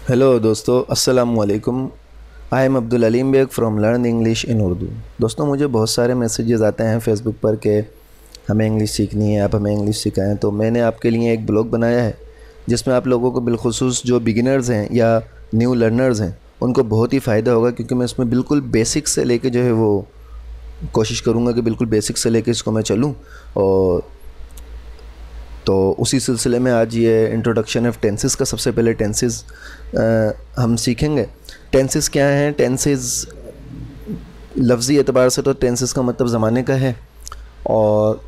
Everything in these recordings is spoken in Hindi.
हेलो दोस्तों, अस्सलाम वालेकुम। I am Abdul Aleem Baig from learn English in Urdu. दोस्तों, मुझे बहुत सारे मैसेजेस आते हैं फेसबुक पर कि हमें इंग्लिश सीखनी है, आप हमें इंग्लिश सिखाएं। तो मैंने आपके लिए एक ब्लॉग बनाया है जिसमें आप लोगों को बिलखुसूस जो बिगिनर्स हैं या न्यू लर्नर्स हैं उनको बहुत ही फ़ायदा होगा, क्योंकि मैं इसमें बिल्कुल बेसिक से लेके जो है वो कोशिश करूँगा कि बिल्कुल बेसिक से लेके इसको मैं चलूँ। और तो उसी सिलसिले में आज ये इंट्रोडक्शन ऑफ टेंसेस का सबसे पहले टेंसेस हम सीखेंगे। टेंसेस क्या हैं? टेंसेस लफ्ज़ी एतबार से तो टेंसेस का मतलब ज़माने का है, और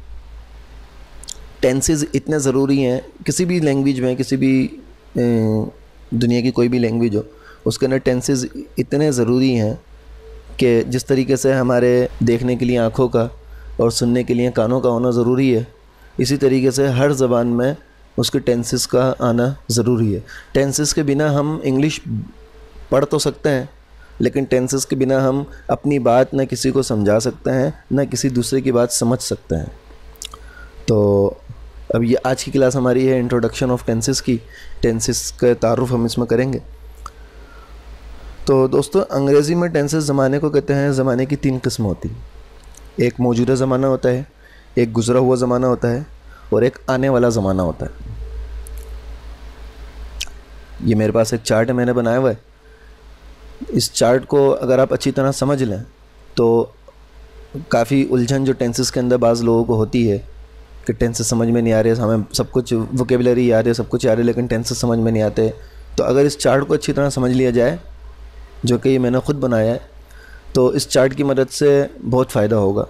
टेंसेस इतने ज़रूरी हैं किसी भी लैंग्वेज में, किसी भी दुनिया की कोई भी लैंग्वेज हो उसके अंदर टेंसेस इतने ज़रूरी हैं कि जिस तरीके से हमारे देखने के लिए आँखों का और सुनने के लिए कानों का होना ज़रूरी है, इसी तरीके से हर ज़बान में उसके टेंसेस का आना ज़रूरी है। टेंसेस के बिना हम इंग्लिश पढ़ तो सकते हैं, लेकिन टेंसेस के बिना हम अपनी बात न किसी को समझा सकते हैं, न किसी दूसरे की बात समझ सकते हैं। तो अब ये आज की क्लास हमारी है इंट्रोडक्शन ऑफ टेंसेस की। टेंसेस का तारुफ हम इसमें करेंगे। तो दोस्तों, अंग्रेज़ी में टेंसेस ज़माने को कहते हैं। ज़माने की 3 किस्म होती हैं। एक मौजूदा ज़माना होता है, एक गुज़रा हुआ ज़माना होता है, और एक आने वाला ज़माना होता है। ये मेरे पास एक चार्ट है, मैंने बनाया हुआ है। इस चार्ट को अगर आप अच्छी तरह समझ लें तो काफ़ी उलझन जो टेंसेस के अंदर बाज़ लोगों को होती है कि टेंसेस समझ में नहीं आ रहे, हमें सब कुछ वोकेबलरी याद है, सब कुछ याद है, लेकिन टेंसेस समझ में नहीं आते। तो अगर इस चार्ट को अच्छी तरह समझ लिया जाए, जो कि ये मैंने ख़ुद बनाया है, तो इस चार्ट की मदद से बहुत फ़ायदा होगा।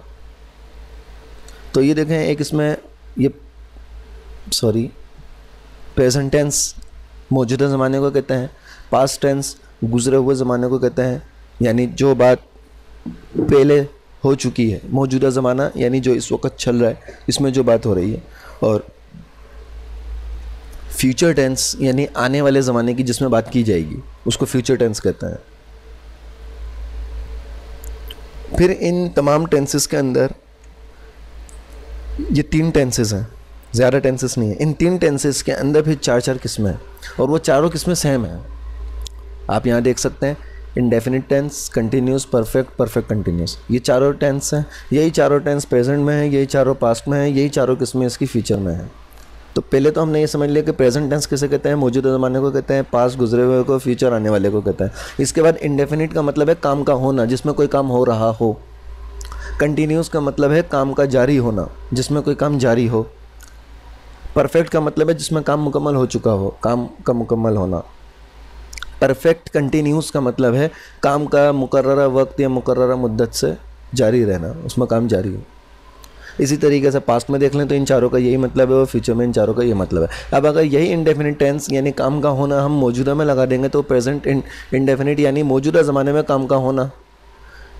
तो ये देखें, एक इसमें ये प्रेजेंट टेंस मौजूदा ज़माने को कहते हैं, पास्ट टेंस गुज़रे हुए ज़माने को कहते हैं, यानी जो बात पहले हो चुकी है। मौजूदा ज़माना यानी जो इस वक्त चल रहा है, इसमें जो बात हो रही है। और फ्यूचर टेंस यानी आने वाले ज़माने की जिसमें बात की जाएगी, उसको फ्यूचर टेंस कहते हैं। फिर इन तमाम टेंसेस के अंदर ये 3 टेंसेस हैं, ज़्यादा टेंसेस नहीं है। इन 3 टेंसेस के अंदर फिर 4 किस्में हैं, और वो चारों किस्में सेम हैं। आप यहाँ देख सकते हैं, indefinite tense, continuous, perfect, perfect continuous, ये चारों टेंस हैं। यही चारों टेंस प्रेजेंट में है, यही चारों पास्ट में है, यही चारों किस्में इसकी फ्यूचर में है। तो पहले तो हमने ये समझ लिया कि प्रेजेंट टेंस किसे कहते हैं, मौजूदा ज़माने को कहते हैं, पास्ट गुजरे हुए को, फ्यूचर आने वाले को कहते हैं। इसके बाद इंडेफिनिट का मतलब है काम का होना, जिसमें कोई काम हो रहा हो। कंटिन्यूस का मतलब है काम का जारी होना, जिसमें कोई काम जारी हो। परफेक्ट का मतलब है जिसमें काम मुकम्मल हो चुका हो, काम का मुकम्मल होना। परफेक्ट कंटिन्यूस का मतलब है काम का मुकर्ररा वक्त या मुकर्ररा मुद्दत से जारी रहना, उसमें काम जारी हो। इसी तरीके से पास्ट में देख लें तो इन चारों का यही मतलब है, और फ्यूचर में इन चारों का ये मतलब है। अब अगर यही इंडेफिनिट टेंस यानी काम का होना हम मौजूदा में लगा देंगे तो प्रेजेंट इंडेफिनिट यानी मौजूदा ज़माने में काम का होना।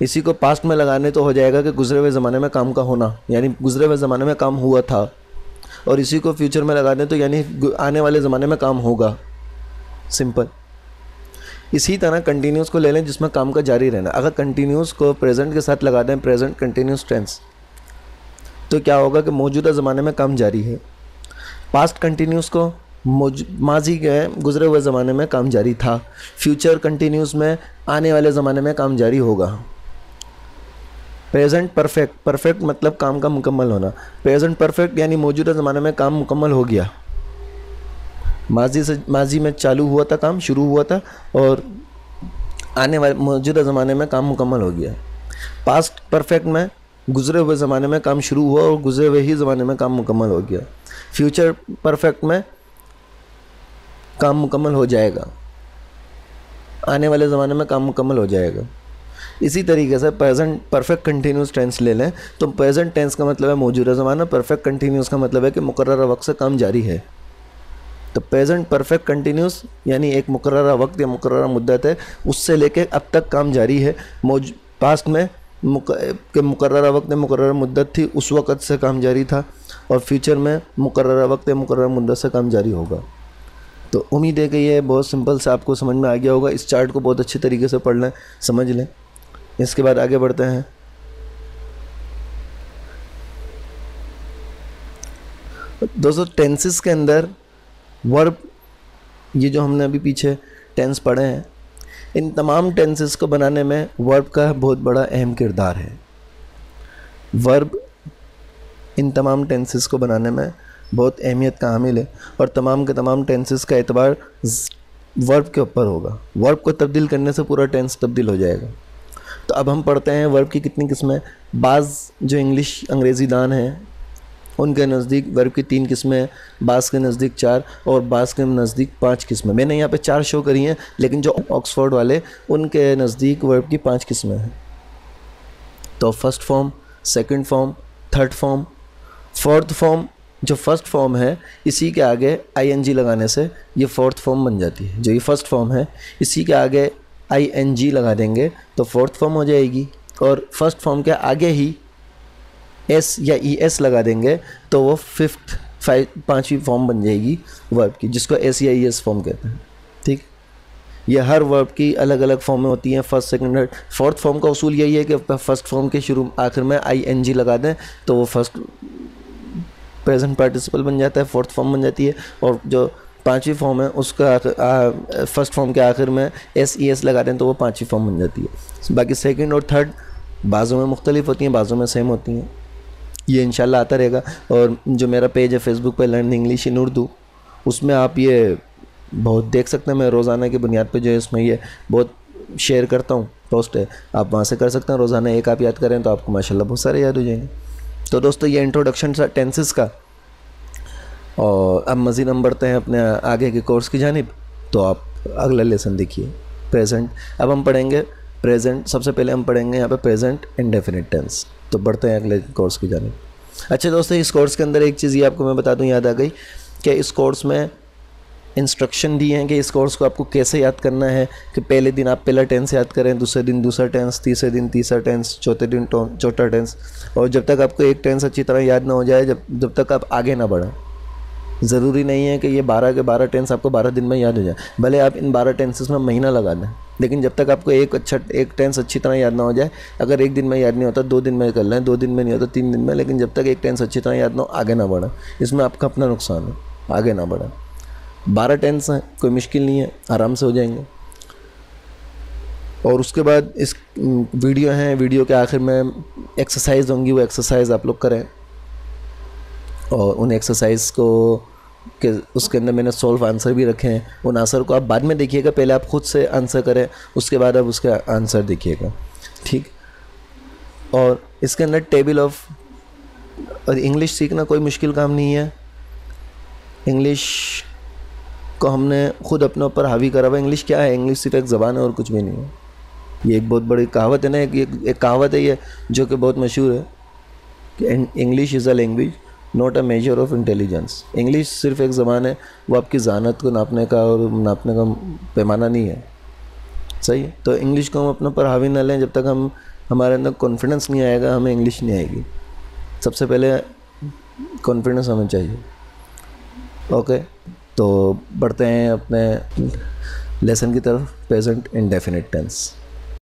इसी को पास्ट में लगाने तो हो जाएगा कि गुजरे हुए ज़माने में काम का होना, यानी गुजरे हुए ज़माने में काम हुआ था। और इसी को फ्यूचर में लगा दें तो यानी आने वाले ज़माने में काम होगा। सिंपल। इसी तरह कंटिन्यूस को ले लें जिसमें काम का जारी रहना। अगर कंटिन्यूस को प्रेजेंट के साथ लगा दें, प्रेजेंट कंटिन्यूस टेंस, तो क्या होगा कि मौजूदा ज़माने में काम जारी है। पास्ट कंटिन्यूस को माजी के गुजरे हुए ज़माने में काम जारी था। फ्यूचर कंटिन्यूस में आने वाले ज़माने में काम जारी होगा। प्रेजेंट परफेक्ट, परफेक्ट मतलब काम का मुकम्मल होना। प्रेजेंट परफेक्ट यानी मौजूदा ज़माने में काम मुकम्मल हो गया। माजी में चालू हुआ था, काम शुरू हुआ था, और आने वाले मौजूदा ज़माने में काम मुकम्मल हो गया। पास्ट परफेक्ट में गुजरे हुए ज़माने में काम शुरू हुआ और गुजरे हुए ही ज़माने में काम मुकम्मल हो गया। फ्यूचर परफेक्ट में काम मुकम्मल हो जाएगा, आने वाले ज़माने में काम मुकम्मल हो जाएगा। इसी तरीके से प्रेजेंट परफेक्ट कंटिन्यूस टेंस ले लें तो प्रेजेंट टेंस का मतलब है मौजूदा ज़माना, परफेक्ट कंटिन्यूस का मतलब है कि मुकर्ररा वक्त से काम जारी है। तो प्रेजेंट परफेक्ट कंटिन्यूस यानी एक मुकर्ररा वक्त या मुकर्ररा मुद्दत है, उससे लेके अब तक काम जारी है। पास्ट में मुकर्ररा वक्त या मुकर्ररा मुद्दत थी, उस वक़्त से काम जारी था, और फ्यूचर में मुकर्ररा वक्त या मुकर्ररा मुद्दत से काम जारी होगा। तो उम्मीद है कि ये बहुत सिंपल से आपको समझ में आ गया होगा। इस चार्ट को बहुत अच्छी तरीके से पढ़ लें, समझ लें। इसके बाद आगे बढ़ते हैं। दोस्तों, टेंसेस के अंदर वर्ब, ये जो हमने अभी पीछे टेंस पढ़े हैं, इन तमाम टेंसेस को बनाने में वर्ब का बहुत बड़ा अहम किरदार है। वर्ब इन तमाम टेंसेस को बनाने में बहुत अहमियत का हामिल है और तमाम के तमाम टेंसेस का एतबार वर्ब के ऊपर होगा। वर्ब को तब्दील करने से पूरा टेंस तब्दील हो जाएगा। तो अब हम पढ़ते हैं वर्ब की कितनी किस्में। बाज़ जो इंग्लिश अंग्रेज़ी दान हैं उनके नज़दीक वर्ब की 3 किस्में, बाज़ के नज़दीक 4 और बाज़ के नज़दीक 5 किस्में। मैंने यहाँ पे 4 शो करी हैं, लेकिन जो ऑक्सफोर्ड वाले उनके नज़दीक वर्ब की 5 किस्में हैं। तो first form, second form, third form, fourth form. जो फर्स्ट फॉर्म है इसी के आगे ing लगाने से ये फोर्थ फॉर्म बन जाती है। जो ये फर्स्ट फॉर्म है इसी के आगे ing लगा देंगे तो फोर्थ फॉर्म हो जाएगी, और फर्स्ट फॉर्म के आगे ही s या es लगा देंगे तो वो पाँचवीं फॉर्म बन जाएगी वर्ब की, जिसको s या es फॉर्म कहते हैं। ठीक, ये हर वर्ब की अलग अलग फॉर्में होती हैं, first, second, third. Fourth form का उसूल यही है कि फर्स्ट फॉर्म के शुरू आखिर में ing लगा दें तो वो फर्स्ट प्रेजेंट पार्टिसिपल बन जाता है, फोर्थ फॉर्म बन जाती है। और जो पाँचवीं फॉर्म है उसका फर्स्ट फॉर्म के आखिर में s लगा दें तो वो पाँचवीं फॉर्म बन जाती है। बाकी सेकंड और थर्ड बाज़ों में मुख्तलिफ होती हैं, बाज़ों में सेम होती हैं। ये इंशाल्लाह आता रहेगा। और जो मेरा पेज है फेसबुक पे लर्न इंग्लिश इन उर्दू, उसमें आप ये बहुत देख सकते हैं। मैं रोज़ाना की बुनियाद पे जो है इसमें ये बहुत शेयर करता हूँ, पोस्ट है, आप वहाँ से कर सकते हैं। रोज़ाना एक आप याद करें तो आपको माशाल्लाह बहुत सारे याद हो जाएंगे। तो दोस्तों ये इंट्रोडक्शन था टेंसेस का, और अब मज़ीद हम बढ़ते हैं अपने आगे के कोर्स की जानिब। तो आप अगला लेसन देखिए, प्रेजेंट। अब हम पढ़ेंगे प्रेजेंट। सबसे पहले हम पढ़ेंगे यहाँ पे प्रेजेंट इंडेफिनिट टेंस। तो बढ़ते हैं अगले कोर्स की जानिब। अच्छा दोस्तों, इस कोर्स के अंदर एक चीज़ ये आपको मैं बता दूँ, याद आ गई कि इस कोर्स में इंस्ट्रक्शन दिए हैं कि इस कोर्स को आपको कैसे याद करना है। कि पहले दिन आप पहला टेंस याद करें, दूसरे दिन दूसरा टेंस, तीसरे दिन तीसरा टेंस, चौथे दिन चौथा टेंस, और जब तक आपको एक टेंस अच्छी तरह याद ना हो जाए, जब तक आप आगे ना बढ़ें। ज़रूरी नहीं है कि ये 12 के 12 टेंस आपको 12 दिन में याद हो जाए, भले आप इन 12 टेंसेस में महीना लगा दें, लेकिन जब तक आपको एक टेंस अच्छी तरह याद ना हो जाए, अगर एक दिन में याद नहीं होता 2 दिन में कर लें, 2 दिन में नहीं होता 3 दिन में, लेकिन जब तक एक टेंस अच्छी तरह याद ना हो, आगे ना बढ़ें। इसमें आपका अपना नुकसान है, आगे ना बढ़ें। 12 टेंस हैं, कोई मुश्किल नहीं है, आराम से हो जाएंगे। और उसके बाद इस वीडियो हैं, वीडियो के आखिर में एक्सरसाइज होंगी, वो एक्सरसाइज आप लोग करें। और उन एक्सरसाइज को के उसके अंदर मैंने सॉल्व आंसर भी रखे हैं। उन आंसर को आप बाद में देखिएगा, पहले आप खुद से आंसर करें, उसके बाद आप उसका आंसर देखिएगा। ठीक, और इसके अंदर टेबल ऑफ, और इंग्लिश सीखना कोई मुश्किल काम नहीं है। इंग्लिश को हमने खुद अपने ऊपर हावी करा हुआ। इंग्लिश क्या है? इंग्लिश सिर्फ एक ज़बान है और कुछ भी नहीं है। ये एक बहुत बड़ी कहावत है ना, एक कहावत है ये जो कि बहुत मशहूर है कि English is a language not a measure of intelligence. English सिर्फ एक ज़बान है, वो आपकी ज़ानत को नापने का और नापने का पैमाना नहीं है। सही है, तो इंग्लिश को हम अपने ऊपर हावी ना लें। जब तक हमारे अंदर कॉन्फिडेंस नहीं आएगा, हमें इंग्लिश नहीं आएगी। सबसे पहले कॉन्फिडेंस हमें चाहिए। ओके, तो बढ़ते हैं अपने लेसन की तरफ, प्रेजेंट इंडेफिनिट टेंस।